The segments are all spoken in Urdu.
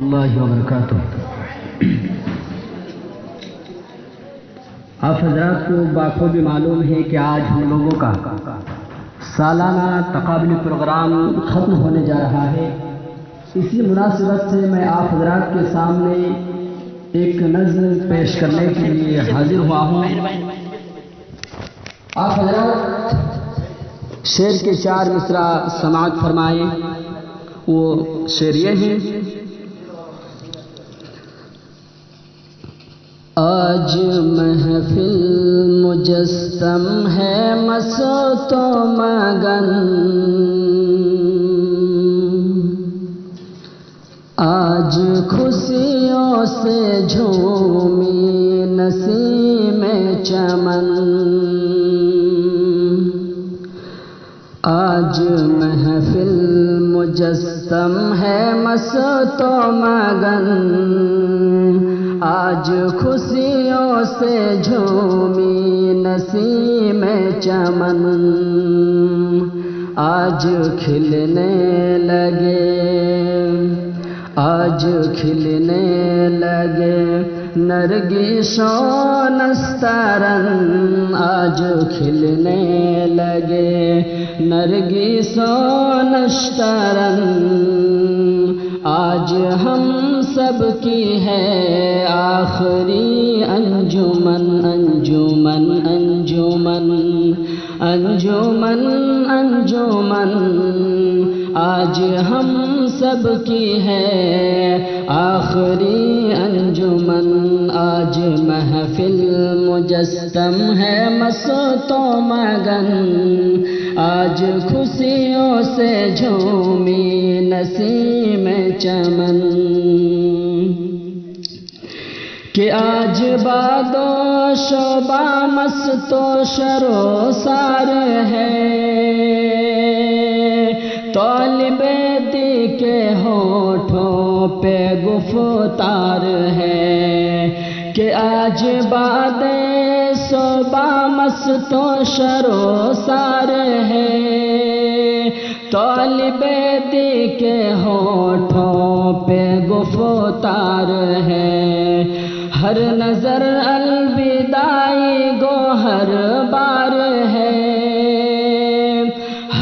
اللہ وبرکاتہ۔ آپ حضرات کو بخوبی معلوم ہے کہ آج ہم لوگوں کا سالانہ تقابلی پروگرام ختم ہونے جا رہا ہے۔ اسی مناسبت سے میں آپ حضرات کے سامنے ایک نظم پیش کرنے کے لیے حاضر ہوا ہوں۔ آپ حضرات شعر کے 4 مصرع سماعت فرمائیں۔ وہ شعر یہ ہے: آج محفل مجسم ہے مست و مگن، آج خوشیوں سے جھومی نسیم چمن، آج محفل مجسم ہے مست و مگن، آج خوشیوں سے جھومی نسیم چمن، آج کھلنے لگے، آج کھلنے لگے نرگس و نسترن، آج کھلنے لگے نرگس و نسترن، آج ہم سب کی ہے آخری انجمن، انجمن انجمن انجمن انجمن، آج ہم سب کی ہے آخری انجمن، آج محفل مجسم ہے مست و مگن، آج خوشیوں سے جھومی نسیم چمن، کہ آج باد و شبہ مست و شرو سار ہے، طالب دی کے ہونٹوں پہ گفتار ہے، کہ آج باد صبح مست و شرو سار ہے، طالب دی کے ہونٹوں پہ گفتار ہے، ہر نظر الوداعی گوہر بار ہے،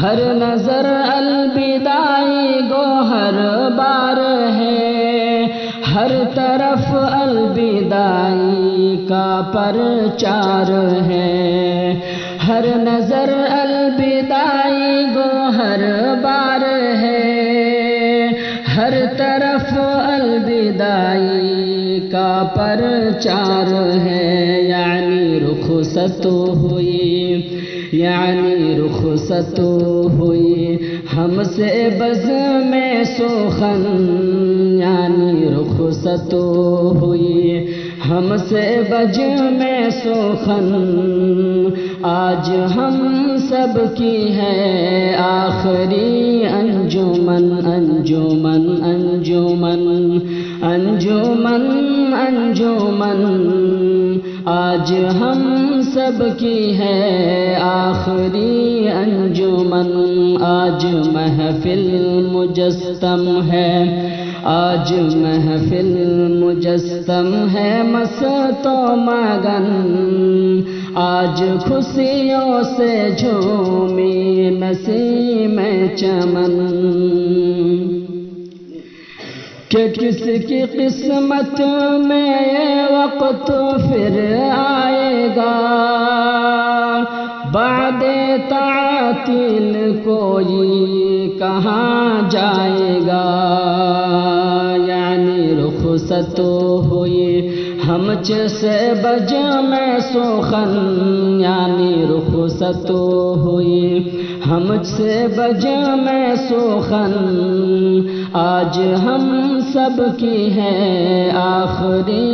ہر نظر الوداعی گوہر بار ہے، ہر طرف الوداعی کا پرچار ہے، ہر نظر الوداعی گوہر بار ہے، ہر طرف الوداعی کا پرچار ہے، یعنی رخصت ہوئی، یعنی رخصت ہوئی ہم سے بزم سخن، یعنی رخصت ہوئی ہم سے بزم سخن، آج ہم سب کی ہے آخری انجمن، انجمن انجمن انجمن انجمن، آج ہم سب کی ہے آخری انجمن، آج محفل مجسم ہے، آج محفل مجسم ہے مست و مگن، آج خوشیوں سے جھومی نسیم چمن، کہ کس کی قسمت میں یہ وقت پھر آئے گا، بعد تعطیل کوئی کہاں جائے گا، یعنی رخصت ہوئی ہم سے بزم سخن، یعنی رخصت ہوئی ہم سے بزم سخن، آج ہم سب کی ہے آخری